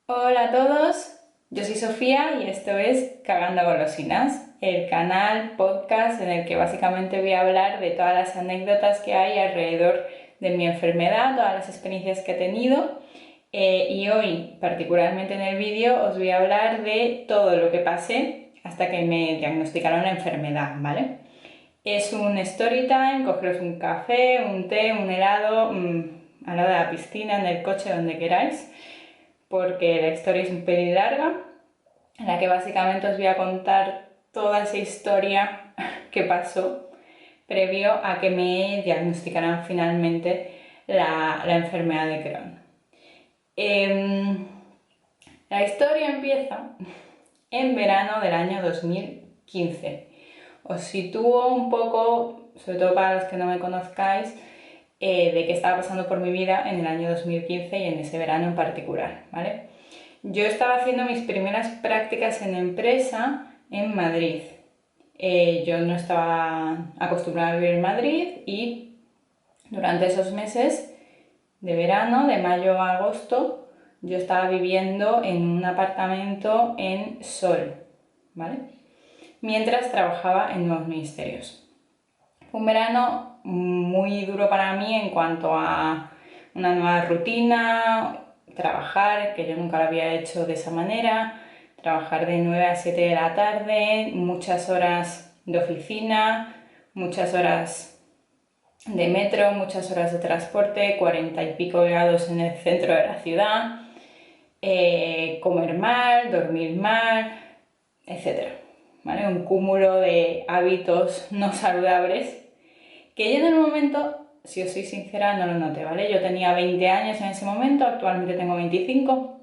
Hola a todos, yo soy Sofía y esto es Cagando Golosinas, el canal podcast en el que básicamente voy a hablar de todas las anécdotas que hay alrededor de mi enfermedad, todas las experiencias que he tenido y hoy, particularmente en el vídeo, os voy a hablar de todo lo que pasé hasta que me diagnosticaron la enfermedad, ¿vale? Es un story time, cogeros un café, un té, un helado, al lado de la piscina, en el coche, donde queráis, porque la historia es un pelín larga, en la que básicamente os voy a contar toda esa historia que pasó previo a que me diagnosticaran finalmente la enfermedad de Crohn. La historia empieza en verano del año 2015. Os sitúo un poco, sobre todo para los que no me conozcáis, de qué estaba pasando por mi vida en el año 2015 y en ese verano en particular, ¿vale? Yo estaba haciendo mis primeras prácticas en empresa en Madrid. Yo no estaba acostumbrada a vivir en Madrid y durante esos meses de verano, de mayo a agosto, yo estaba viviendo en un apartamento en Sol, ¿vale? Mientras trabajaba en nuevos ministerios. Fue un verano muy duro para mí en cuanto a una nueva rutina, trabajar, que yo nunca lo había hecho de esa manera, trabajar de 9 a 7 de la tarde, muchas horas de oficina, muchas horas de metro, muchas horas de transporte, 40 y pico grados en el centro de la ciudad, comer mal, dormir mal, etc. ¿Vale? Un cúmulo de hábitos no saludables que yo en el momento, si os soy sincera, no lo noté, ¿vale? Yo tenía 20 años en ese momento, actualmente tengo 25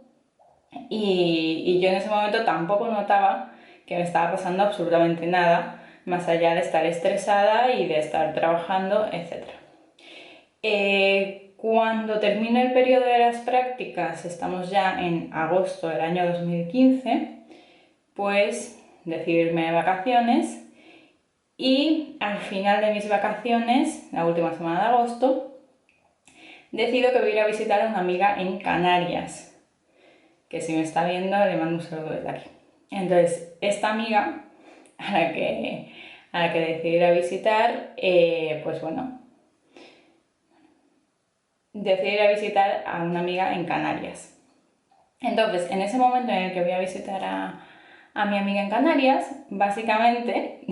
y yo en ese momento tampoco notaba que me estaba pasando absolutamente nada, más allá de estar estresada y de estar trabajando, etc. Cuando termine el periodo de las prácticas, estamos ya en agosto del año 2015, pues decidí irme de vacaciones y al final de mis vacaciones, la última semana de agosto, decido que voy a ir a visitar a una amiga en Canarias, que si me está viendo le mando un saludo desde aquí. Entonces, esta amiga a la que decidí ir a visitar, pues bueno, decidí ir a visitar a una amiga en Canarias. Entonces, en ese momento en el que voy a visitar a mi amiga en Canarias, básicamente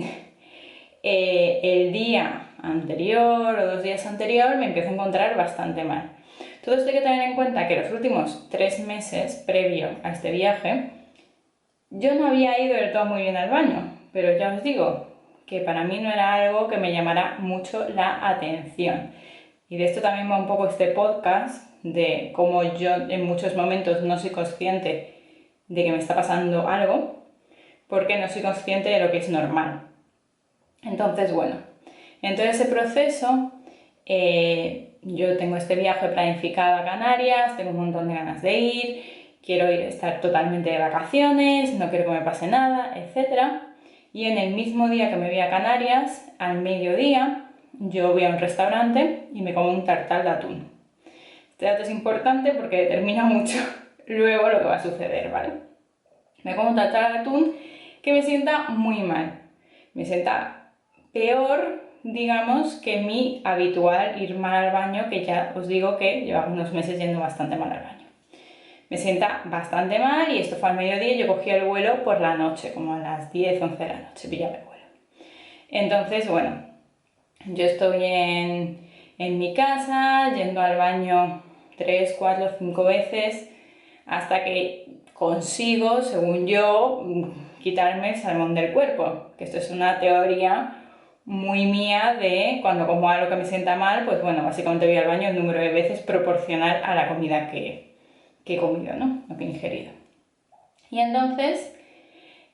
el día anterior o 2 días anterior me empiezo a encontrar bastante mal. Todo esto hay que tener en cuenta que los últimos 3 meses previo a este viaje yo no había ido del todo muy bien al baño, pero ya os digo que para mí no era algo que me llamara mucho la atención. Y de esto también va un poco este podcast, de cómo yo en muchos momentos no soy consciente de que me está pasando algo, porque no soy consciente de lo que es normal. Entonces, bueno, en todo ese proceso yo tengo este viaje planificado a Canarias, tengo un montón de ganas de ir, quiero ir a estar totalmente de vacaciones, no quiero que me pase nada, etc. Y en el mismo día que me voy a Canarias, al mediodía, yo voy a un restaurante y me como un tartar de atún. Este dato es importante porque determina mucho luego lo que va a suceder, ¿vale? Me como un tartar de atún que me sienta muy mal. Me sienta peor, digamos, que mi habitual ir mal al baño, que ya os digo que llevaba unos meses yendo bastante mal al baño. Me sienta bastante mal y esto fue al mediodía y yo cogí el vuelo por la noche, como a las 10, 11 de la noche, pillaba el vuelo. Entonces, bueno, yo estoy en mi casa, yendo al baño 3, 4, 5 veces, hasta que consigo, según yo, quitarme el salmón del cuerpo, que esto es una teoría muy mía de cuando como algo que me sienta mal, pues bueno, básicamente voy al baño el número de veces proporcional a la comida que he comido, ¿no? Lo que he ingerido. Y entonces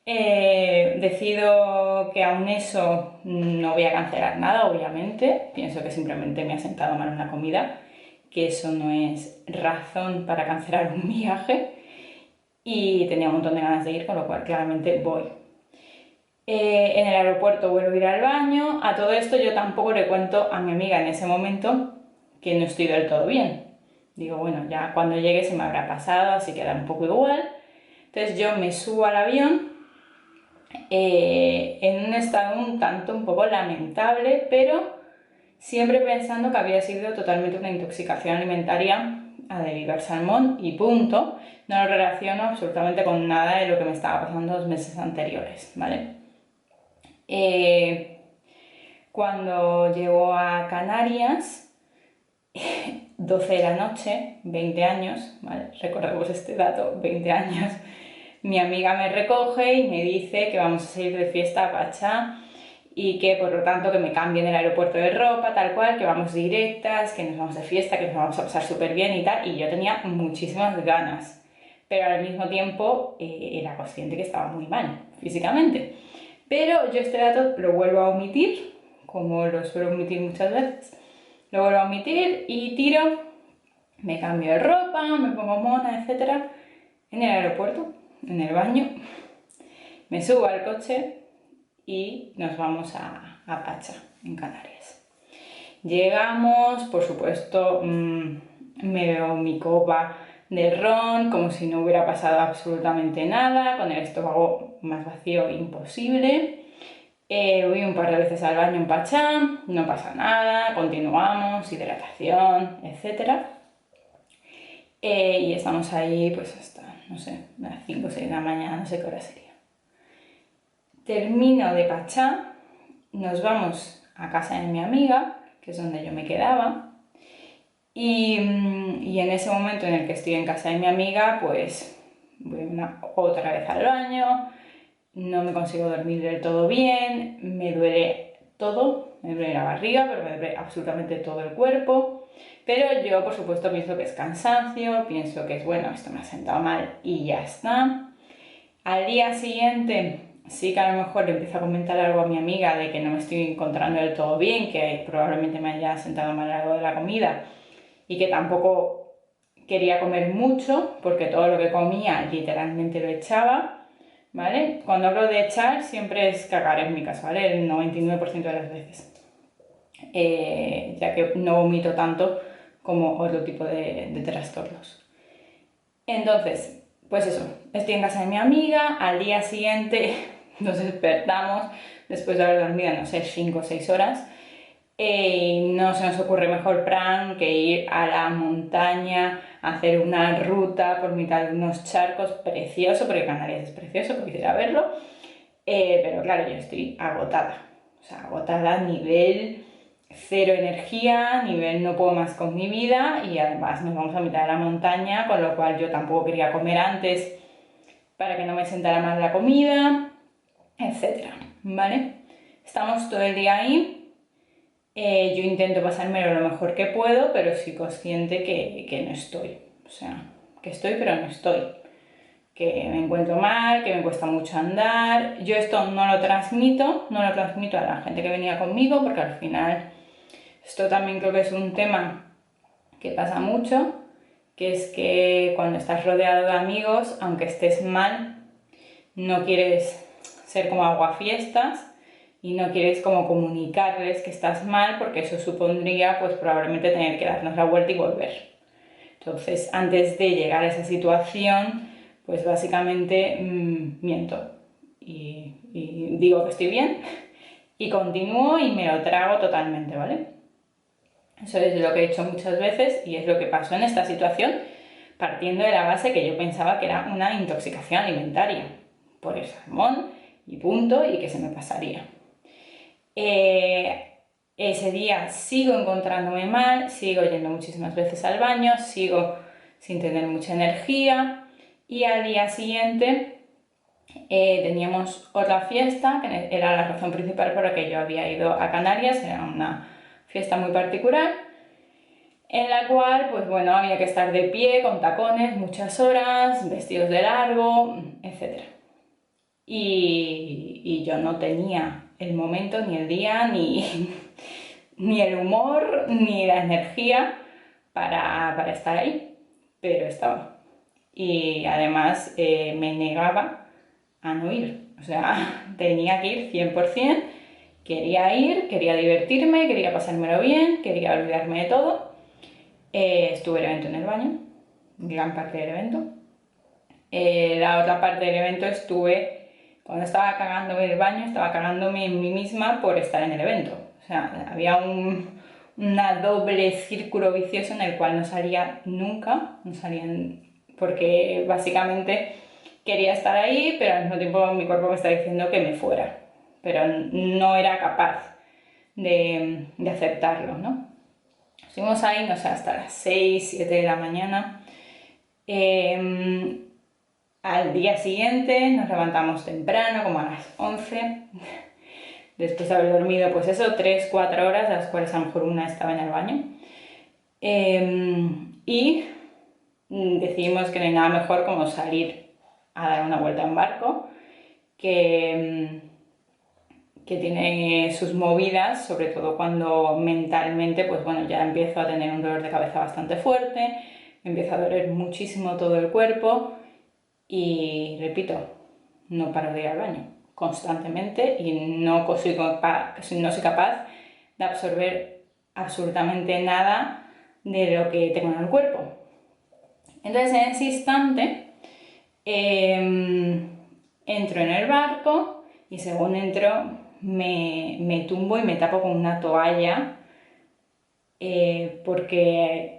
decido que aún eso no voy a cancelar nada, obviamente. Pienso que simplemente me ha sentado mal una comida, que eso no es razón para cancelar un viaje. Y tenía un montón de ganas de ir, con lo cual claramente voy. En el aeropuerto vuelvo a ir al baño. A todo esto yo tampoco le cuento a mi amiga en ese momento que no estoy del todo bien. Digo, bueno, ya cuando llegue se me habrá pasado, así que da un poco igual. Entonces yo me subo al avión en un estado un poco lamentable, pero siempre pensando que había sido totalmente una intoxicación alimentaria debido al salmón y punto. No lo relaciono absolutamente con nada de lo que me estaba pasando los meses anteriores, ¿vale? Cuando llego a Canarias, 12 de la noche, 20 años, ¿vale? Recordemos este dato, 20 años, mi amiga me recoge y me dice que vamos a salir de fiesta a Pachá y que por lo tanto que me cambie en el aeropuerto de ropa, tal cual, que vamos directas, que nos vamos de fiesta, que nos vamos a pasar súper bien y tal, y yo tenía muchísimas ganas, pero al mismo tiempo era consciente que estaba muy mal físicamente. Pero yo este dato lo vuelvo a omitir, como lo suelo omitir muchas veces, lo vuelvo a omitir y tiro, me cambio de ropa, me pongo mona, etc. En el aeropuerto, en el baño, me subo al coche y nos vamos a Pacha, en Canarias. Llegamos, por supuesto, me veo mi copa de ron como si no hubiera pasado absolutamente nada, con el estómago más vacío imposible. Voy un par de veces al baño en Pachá, no pasa nada, continuamos, hidratación, etc. Y estamos ahí pues hasta, no sé, las 5 o 6 de la mañana, no sé qué hora sería. Termino de Pachá, nos vamos a casa de mi amiga, que es donde yo me quedaba, y en ese momento en el que estoy en casa de mi amiga, pues voy otra vez al baño, no me consigo dormir del todo bien, me duele todo, me duele la barriga, pero me duele absolutamente todo el cuerpo. Pero yo, por supuesto, pienso que es cansancio, pienso que es bueno, esto me ha sentado mal y ya está. Al día siguiente, sí que a lo mejor le empiezo a comentar algo a mi amiga de que no me estoy encontrando del todo bien, que probablemente me haya sentado mal algo de la comida y que tampoco quería comer mucho porque todo lo que comía literalmente lo echaba, ¿vale? Cuando hablo de echar siempre es cagar en mi caso, ¿vale? El 99% de las veces, ya que no vomito tanto como otro tipo de trastornos. Entonces, pues eso, estoy en casa de mi amiga, al día siguiente nos despertamos después de haber dormido, no sé, 5 o 6 horas. No se nos ocurre mejor plan que ir a la montaña, hacer una ruta por mitad de unos charcos, precioso, porque Canarias es precioso, quisiera verlo. Pero claro, yo estoy agotada, o sea, agotada a nivel cero energía, nivel no puedo más con mi vida y además nos vamos a mitad de la montaña, con lo cual yo tampoco quería comer antes para que no me sentara mal la comida, etcétera, ¿vale? Estamos todo el día ahí. Yo intento pasármelo lo mejor que puedo, pero soy consciente que no estoy. O sea, que estoy, pero no estoy. Que me encuentro mal, que me cuesta mucho andar. Yo esto no lo transmito a la gente que venía conmigo, porque al final esto también creo que es un tema que pasa mucho, que es que cuando estás rodeado de amigos, aunque estés mal, no quieres ser como aguafiestas y no quieres como comunicarles que estás mal porque eso supondría pues probablemente tener que darnos la vuelta y volver. Entonces, antes de llegar a esa situación, pues básicamente miento y digo que estoy bien y continúo y me lo trago totalmente, ¿vale? Eso es lo que he hecho muchas veces y es lo que pasó en esta situación, partiendo de la base que yo pensaba que era una intoxicación alimentaria por el salmón y punto, y que se me pasaría. Ese día sigo encontrándome mal, sigo yendo muchísimas veces al baño, sigo sin tener mucha energía y al día siguiente teníamos otra fiesta, que era la razón principal por la que yo había ido a Canarias, era una fiesta muy particular, en la cual, pues bueno, había que estar de pie, con tacones, muchas horas, vestidos de largo, etc. Y yo no tenía el momento, ni el día, ni el humor, ni la energía para estar ahí, pero estaba. Y además me negaba a no ir, o sea, tenía que ir 100%, quería ir, quería divertirme, quería pasármelo bien, quería olvidarme de todo, Estuve el evento en el baño, gran parte del evento. La otra parte del evento cuando estaba cagándome en el baño, estaba cagándome en mí misma por estar en el evento. O sea, había una doble círculo vicioso en el cual no salía nunca, porque básicamente quería estar ahí, pero al mismo tiempo mi cuerpo me está diciendo que me fuera, pero no era capaz de aceptarlo, ¿no? Estuvimos ahí, no sé, hasta las 6, 7 de la mañana. Al día siguiente nos levantamos temprano, como a las 11, después de haber dormido, pues eso, 3, 4 horas, de las cuales a lo mejor una estaba en el baño. Y decidimos que no hay nada mejor como salir a dar una vuelta en barco, que tiene sus movidas, sobre todo cuando mentalmente, pues bueno, ya empiezo a tener un dolor de cabeza bastante fuerte, me empieza a doler muchísimo todo el cuerpo y, repito, no paro de ir al baño constantemente y no soy capaz de absorber absolutamente nada de lo que tengo en el cuerpo. Entonces, en ese instante, entro en el barco y según entro me tumbo y me tapo con una toalla porque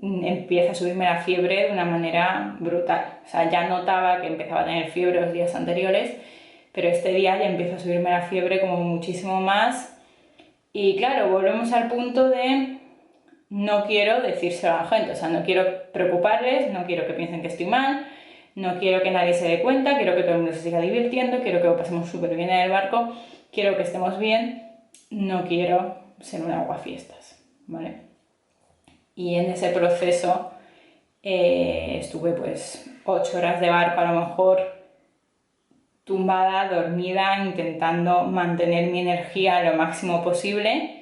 empieza a subirme la fiebre de una manera brutal. O sea, ya notaba que empezaba a tener fiebre los días anteriores, pero este día ya empieza a subirme la fiebre como muchísimo más. Y claro, volvemos al punto de no quiero decírselo a la gente, o sea, no quiero preocuparles, no quiero que piensen que estoy mal, no quiero que nadie se dé cuenta, quiero que todo el mundo se siga divirtiendo, quiero que lo pasemos súper bien en el barco, quiero que estemos bien, no quiero ser un aguafiestas, ¿vale? Y en ese proceso estuve pues 8 horas de barco a lo mejor tumbada, dormida, intentando mantener mi energía lo máximo posible.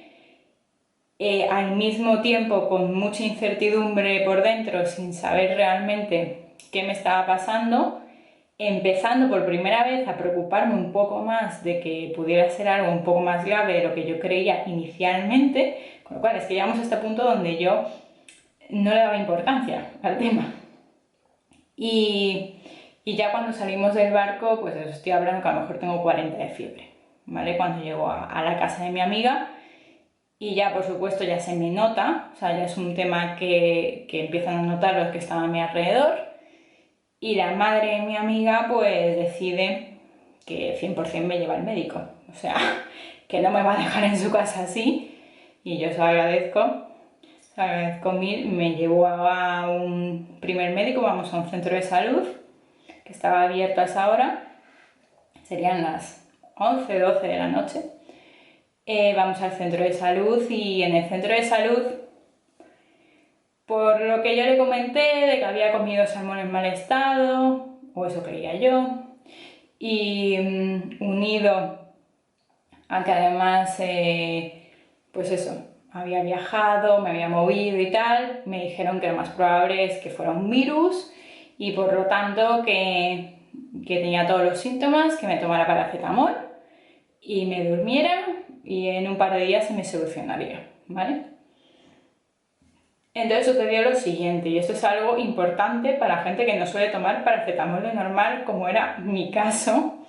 Al mismo tiempo con mucha incertidumbre por dentro, sin saber realmente qué me estaba pasando, empezando por primera vez a preocuparme un poco más de que pudiera ser algo un poco más grave de lo que yo creía inicialmente, con lo cual es que llegamos a este punto donde yo no le daba importancia al tema. Y ya cuando salimos del barco, pues os estoy hablando que a lo mejor tengo 40 de fiebre, ¿vale? Cuando llego a la casa de mi amiga, y ya por supuesto ya se me nota, o sea, ya es un tema que empiezan a notar los que están a mi alrededor, y la madre de mi amiga pues decide que 100% me lleva al médico, o sea, que no me va a dejar en su casa así, y yo se lo agradezco mil. Me llevó a un primer médico, vamos a un centro de salud que estaba abierto a esa hora, serían las 11, 12 de la noche. Vamos al centro de salud y en el centro de salud, por lo que yo le comenté de que había comido salmón en mal estado, o eso creía yo, y unido a que además, pues eso, había viajado, me había movido y tal, me dijeron que lo más probable es que fuera un virus y por lo tanto que tenía todos los síntomas, que me tomara paracetamol y me durmiera y en un par de días se me solucionaría, ¿vale? Entonces sucedió lo siguiente, y esto es algo importante para gente que no suele tomar paracetamol de normal, como era mi caso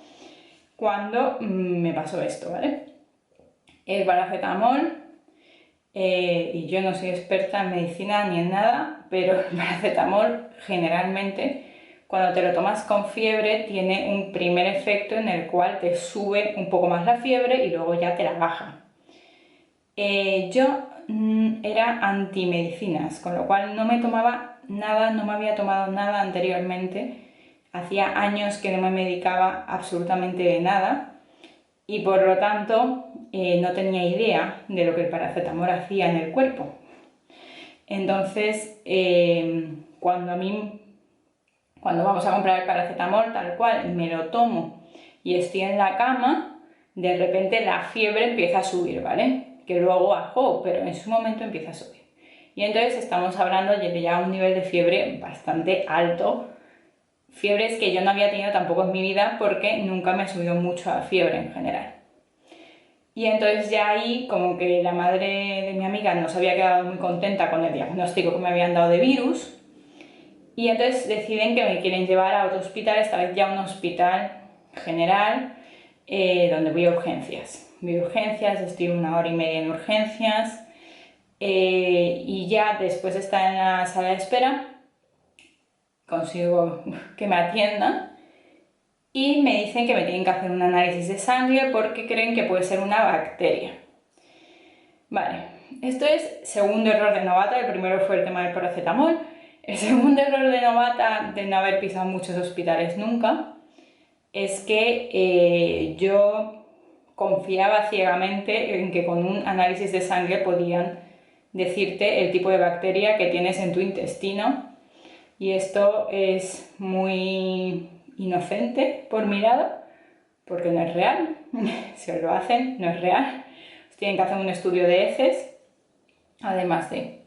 cuando me pasó esto, ¿vale? El paracetamol, y yo no soy experta en medicina ni en nada, pero el paracetamol generalmente cuando te lo tomas con fiebre tiene un primer efecto en el cual te sube un poco más la fiebre y luego ya te la baja. Yo era antimedicinas, con lo cual no me tomaba nada, no me había tomado nada anteriormente. Hacía años que no me medicaba absolutamente de nada y por lo tanto no tenía idea de lo que el paracetamol hacía en el cuerpo. Entonces, cuando vamos a comprar el paracetamol tal cual, me lo tomo y estoy en la cama, de repente la fiebre empieza a subir, ¿vale? Que luego bajó, pero en su momento empieza a subir. Y entonces estamos hablando de ya un nivel de fiebre bastante alto, fiebres que yo no había tenido tampoco en mi vida porque nunca me ha subido mucho la fiebre en general. Y entonces ya ahí como que la madre de mi amiga no se había quedado muy contenta con el diagnóstico que me habían dado de virus y entonces deciden que me quieren llevar a otro hospital, esta vez ya un hospital general, donde voy a urgencias. Voy a urgencias, estoy 1 hora y media en urgencias y ya después de estar en la sala de espera consigo que me atiendan y me dicen que me tienen que hacer un análisis de sangre porque creen que puede ser una bacteria. Vale, esto es segundo error de novata. El primero fue el tema del paracetamol. El segundo error de novata, de no haber pisado muchos hospitales nunca, es que yo confiaba ciegamente en que con un análisis de sangre podían decirte el tipo de bacteria que tienes en tu intestino, y esto es muy inocente por mi lado, porque no es real. Si os lo hacen, no es real. Os tienen que hacer un estudio de heces, además de...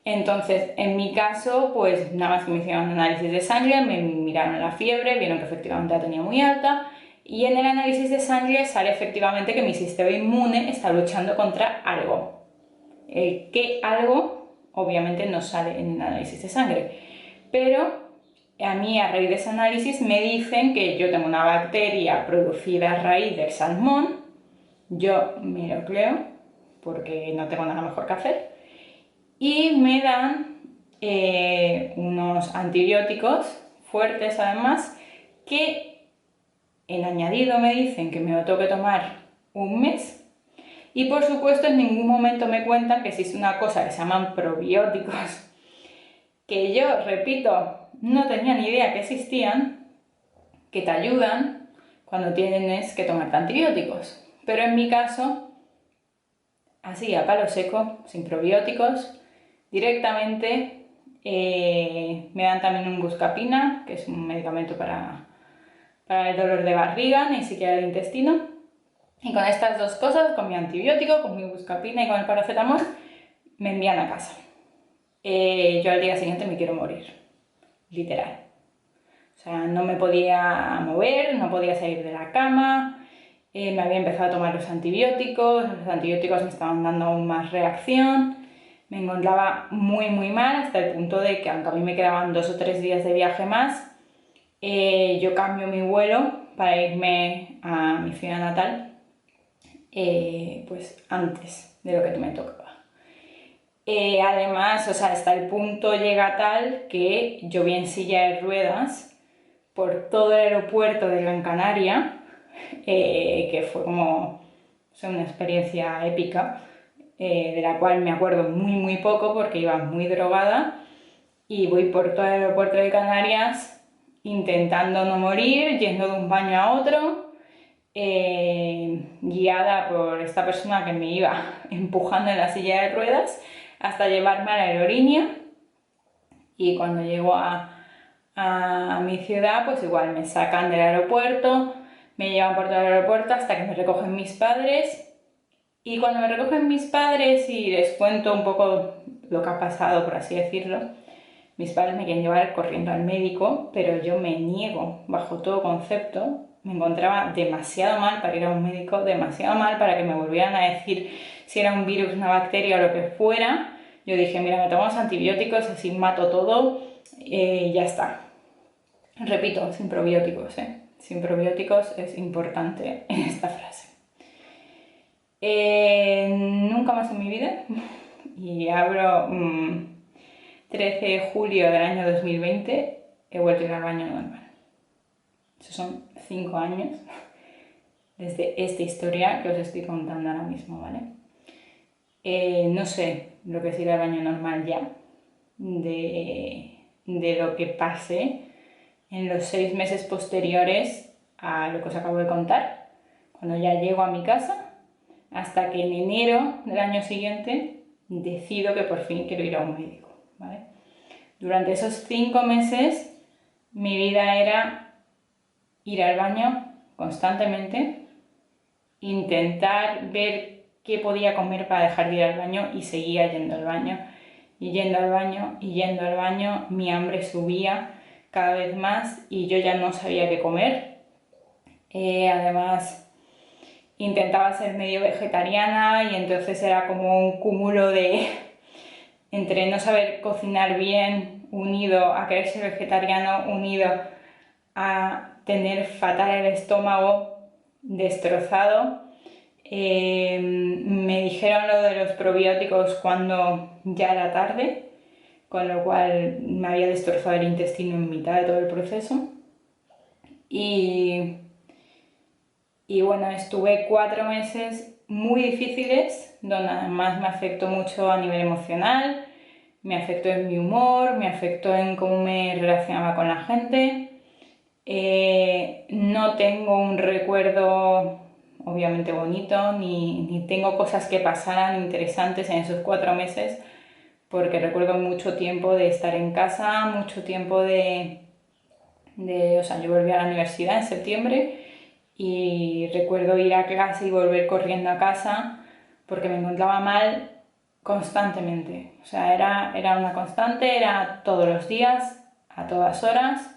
Entonces, en mi caso, pues nada más que me hicieron un análisis de sangre, me miraron la fiebre, vieron que efectivamente la tenía muy alta, y en el análisis de sangre sale efectivamente que mi sistema inmune está luchando contra algo. El qué algo, obviamente, no sale en el análisis de sangre, pero a mí, a raíz de ese análisis, me dicen que yo tengo una bacteria producida a raíz del salmón. Yo me lo creo, porque no tengo nada mejor que hacer. Y me dan unos antibióticos fuertes, además, que en añadido me dicen que me lo tengo que tomar 1 mes. Y por supuesto, en ningún momento me cuentan que existe una cosa que se llaman probióticos, que yo, repito, no tenía ni idea que existían, que te ayudan cuando tienes que tomarte antibióticos. Pero en mi caso, así a palo seco, sin probióticos, directamente me dan también un Buscapina, que es un medicamento para el dolor de barriga, ni siquiera el intestino. Y con estas dos cosas, con mi antibiótico, con mi Buscapina y con el paracetamol, me envían a casa. Yo al día siguiente me quiero morir, literal. O sea, no me podía mover, no podía salir de la cama, me había empezado a tomar los antibióticos me estaban dando aún más reacción, me encontraba muy muy mal hasta el punto de que aunque a mí me quedaban 2 o 3 días de viaje más, yo cambio mi vuelo para irme a mi ciudad natal pues antes de lo que me tocaba. Además, o sea, hasta el punto llega tal que yo vi en silla de ruedas por todo el aeropuerto de Gran Canaria, que fue como, o sea, una experiencia épica, de la cual me acuerdo muy muy poco porque iba muy drogada, y voy por todo el aeropuerto de Canarias intentando no morir, yendo de un baño a otro, guiada por esta persona que me iba empujando en la silla de ruedas hasta llevarme a la aerolínea. Y cuando llego a mi ciudad, pues igual me sacan del aeropuerto, me llevan por todo el aeropuerto hasta que me recogen mis padres. Y cuando me recogen mis padres y les cuento un poco lo que ha pasado, por así decirlo, mis padres me quieren llevar corriendo al médico, pero yo me niego bajo todo concepto. Me encontraba demasiado mal para ir a un médico, demasiado mal para que me volvieran a decir si era un virus, una bacteria o lo que fuera. Yo dije, mira, me tomo los antibióticos, así mato todo y ya está. Repito, sin probióticos, sin probióticos es importante en esta frase. Nunca más en mi vida, y abro 13 de julio del año 2020, he vuelto a ir al baño normal. Esos son 5 años desde esta historia que os estoy contando ahora mismo, ¿vale? No sé lo que es ir al baño normal ya, de lo que pasé en los 6 meses posteriores a lo que os acabo de contar, cuando ya llego a mi casa, hasta que en enero del año siguiente decido que por fin quiero ir a un médico, ¿vale? Durante esos 5 meses mi vida era ir al baño constantemente, intentar ver qué podía comer para dejar de ir al baño, y seguía yendo al baño, y yendo al baño, y yendo al baño. Mi hambre subía cada vez más y yo ya no sabía qué comer. Además, intentaba ser medio vegetariana y entonces era como un cúmulo de entre no saber cocinar bien, unido a querer ser vegetariano, unido a tener fatal el estómago, destrozado. Me dijeron lo de los probióticos cuando ya era tarde, con lo cual me había destrozado el intestino en mitad de todo el proceso. Y bueno, estuve 4 meses muy difíciles, donde además me afectó mucho a nivel emocional, me afectó en mi humor, me afectó en cómo me relacionaba con la gente. No tengo un recuerdo obviamente bonito, ni tengo cosas que pasaran interesantes en esos 4 meses, porque recuerdo mucho tiempo de estar en casa, mucho tiempo o sea, yo volví a la universidad en septiembre y recuerdo ir a clase y volver corriendo a casa porque me encontraba mal constantemente. O sea, era una constante, era todos los días, a todas horas.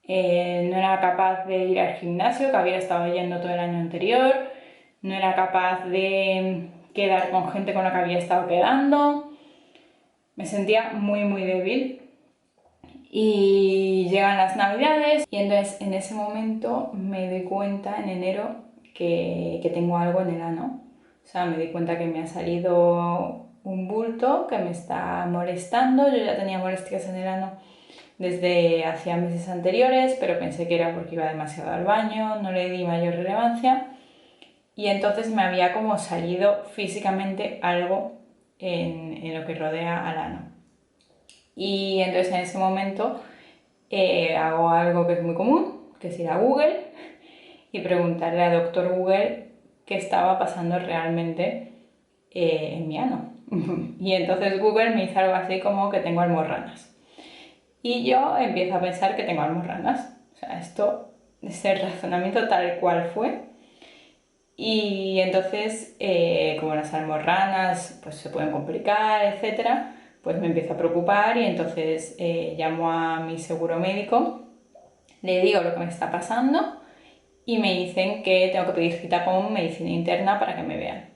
No era capaz de ir al gimnasio, que había estado yendo todo el año anterior. No era capaz de quedar con gente con la que había estado quedando. Me sentía muy, muy débil. Y llegan las navidades y entonces en ese momento me doy cuenta en enero que tengo algo en el ano. O sea, me doy cuenta que me ha salido un bulto que me está molestando. Yo ya tenía molestias en el ano desde hacía meses anteriores, pero pensé que era porque iba demasiado al baño, no le di mayor relevancia. Y entonces me había como salido físicamente algo en lo que rodea al ano. Y entonces en ese momento hago algo que es muy común, que es ir a Google y preguntarle a doctor Google qué estaba pasando realmente en mi ano. Y entonces Google me dice algo así como que tengo almorranas. Y yo empiezo a pensar que tengo almorranas. O sea, esto es el razonamiento tal cual fue. Y entonces, como las almorranas pues, se pueden complicar, etcétera, pues me empiezo a preocupar y entonces llamo a mi seguro médico, le digo lo que me está pasando y me dicen que tengo que pedir cita con medicina interna para que me vean.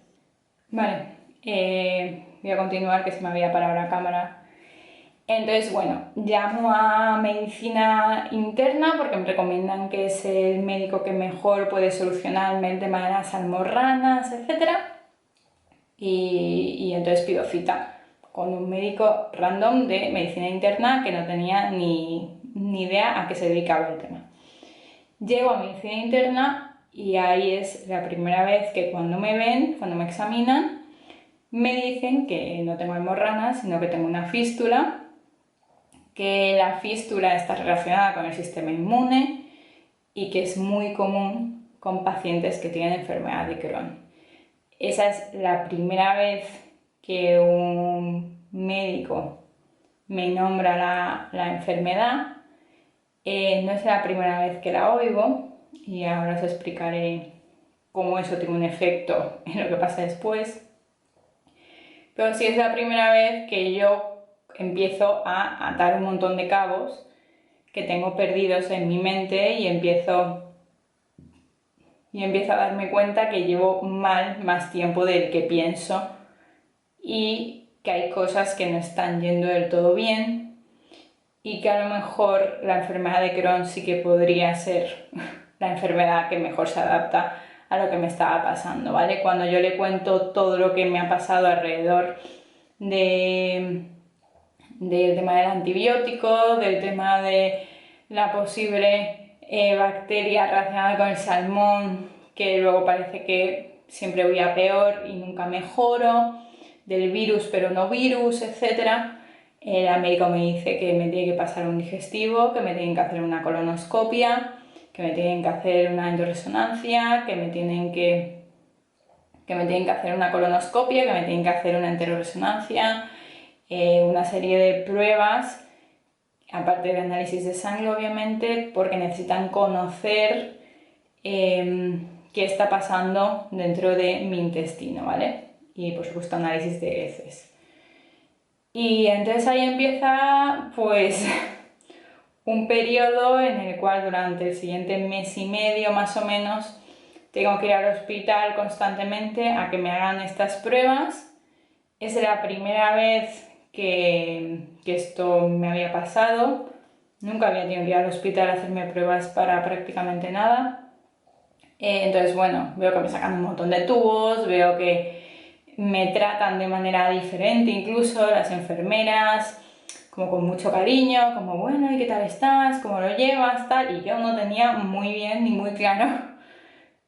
Vale, voy a continuar, que se me había parado la cámara. Entonces, bueno, llamo a medicina interna porque me recomiendan que es el médico que mejor puede solucionar el tema de las almorranas, etc. Y entonces pido cita con un médico random de medicina interna que no tenía ni idea a qué se dedicaba el tema. Llego a medicina interna y ahí es la primera vez que cuando me ven, cuando me examinan, me dicen que no tengo almorranas, sino que tengo una fístula, que la fístula está relacionada con el sistema inmune y que es muy común con pacientes que tienen enfermedad de Crohn. Esa es la primera vez que un médico me nombra la enfermedad. No es la primera vez que la oigo y ahora os explicaré cómo eso tiene un efecto en lo que pasa después. Pero sí es la primera vez que yo empiezo a atar un montón de cabos que tengo perdidos en mi mente y empiezo a darme cuenta que llevo mal más tiempo del que pienso y que hay cosas que no están yendo del todo bien y que a lo mejor la enfermedad de Crohn sí que podría ser la enfermedad que mejor se adapta a lo que me estaba pasando, ¿vale? Cuando yo le cuento todo lo que me ha pasado alrededor del tema del antibiótico, del tema de la posible bacteria relacionada con el salmón, que luego parece que siempre voy a peor y nunca mejoro, del virus pero no virus, etc. El médico me dice que me tiene que pasar un digestivo, que me tienen que hacer una colonoscopia, que me tienen que hacer una endoresonancia, que me tienen que hacer una colonoscopia, que me tienen que hacer una enteroresonancia, una serie de pruebas, aparte de análisis de sangre obviamente, porque necesitan conocer qué está pasando dentro de mi intestino, ¿vale? Y por supuesto análisis de heces. Y entonces ahí empieza pues un periodo en el cual durante el siguiente mes y medio más o menos tengo que ir al hospital constantemente a que me hagan estas pruebas. Es la primera vez que esto me había pasado. Nunca había tenido que ir al hospital a hacerme pruebas para prácticamente nada. Entonces, bueno, veo que me sacan un montón de tubos, veo que me tratan de manera diferente, incluso las enfermeras, como con mucho cariño, como bueno, ¿y qué tal estás? ¿Cómo lo llevas? Tal. Y yo no tenía muy bien ni muy claro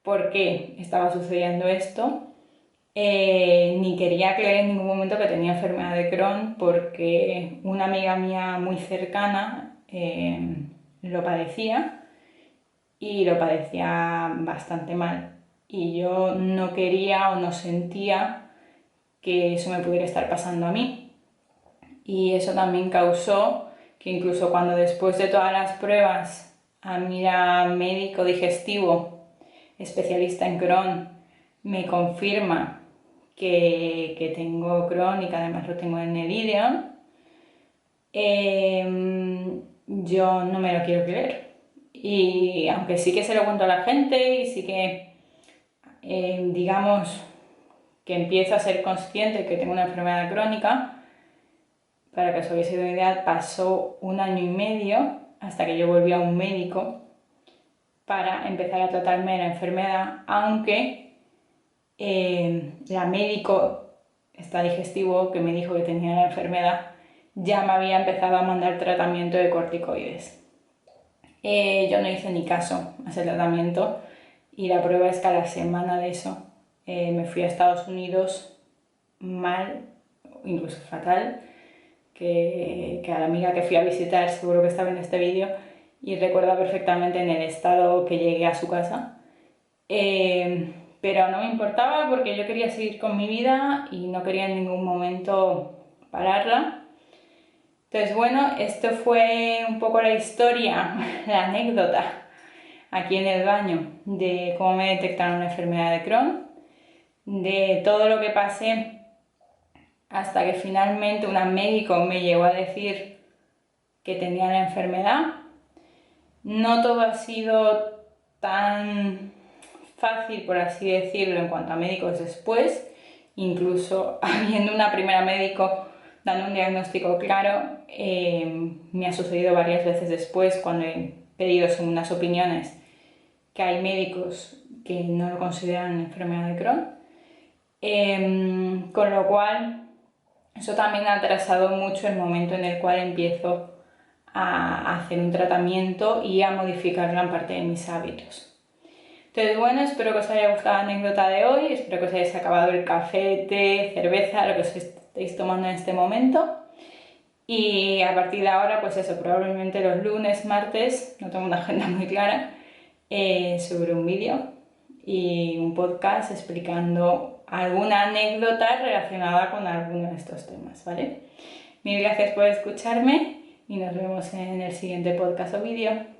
por qué estaba sucediendo esto. Ni quería aclarar en ningún momento que tenía enfermedad de Crohn porque una amiga mía muy cercana lo padecía y lo padecía bastante mal. Y yo no quería o no sentía que eso me pudiera estar pasando a mí. Y eso también causó que incluso cuando después de todas las pruebas a mí la médico digestivo, especialista en Crohn, me confirma que tengo Crohn y que además lo tengo en el ileón, yo no me lo quiero creer. Y aunque sí que se lo cuento a la gente y sí que, digamos, que empiezo a ser consciente que tengo una enfermedad crónica, para que os hagáis una idea, pasó 1 año y medio hasta que yo volví a un médico para empezar a tratarme la enfermedad, aunque la médico, esta digestivo, que me dijo que tenía la enfermedad, ya me había empezado a mandar tratamiento de corticoides. Yo no hice ni caso a ese tratamiento y la prueba es que a la semana de eso me fui a Estados Unidos mal, incluso fatal, que a la amiga que fui a visitar seguro que estaba en este vídeo y recuerda perfectamente en el estado que llegué a su casa. Pero no me importaba porque yo quería seguir con mi vida y no quería en ningún momento pararla. Entonces, bueno, esto fue un poco la historia, la anécdota aquí en el baño de cómo me detectaron la enfermedad de Crohn, de todo lo que pasé hasta que finalmente una médico me llegó a decir que tenía la enfermedad. No todo ha sido tan fácil, por así decirlo, en cuanto a médicos después, incluso habiendo una primera médico dando un diagnóstico claro, me ha sucedido varias veces después cuando he pedido unas opiniones que hay médicos que no lo consideran enfermedad de Crohn, con lo cual eso también ha atrasado mucho el momento en el cual empiezo a hacer un tratamiento y a modificar gran parte de mis hábitos. Entonces, bueno, espero que os haya gustado la anécdota de hoy, espero que os hayáis acabado el café, té, cerveza, lo que os estéis tomando en este momento. Y a partir de ahora, pues eso, probablemente los lunes, martes, no tengo una agenda muy clara, sobre un vídeo y un podcast explicando alguna anécdota relacionada con alguno de estos temas, ¿vale? Mil gracias por escucharme y nos vemos en el siguiente podcast o vídeo.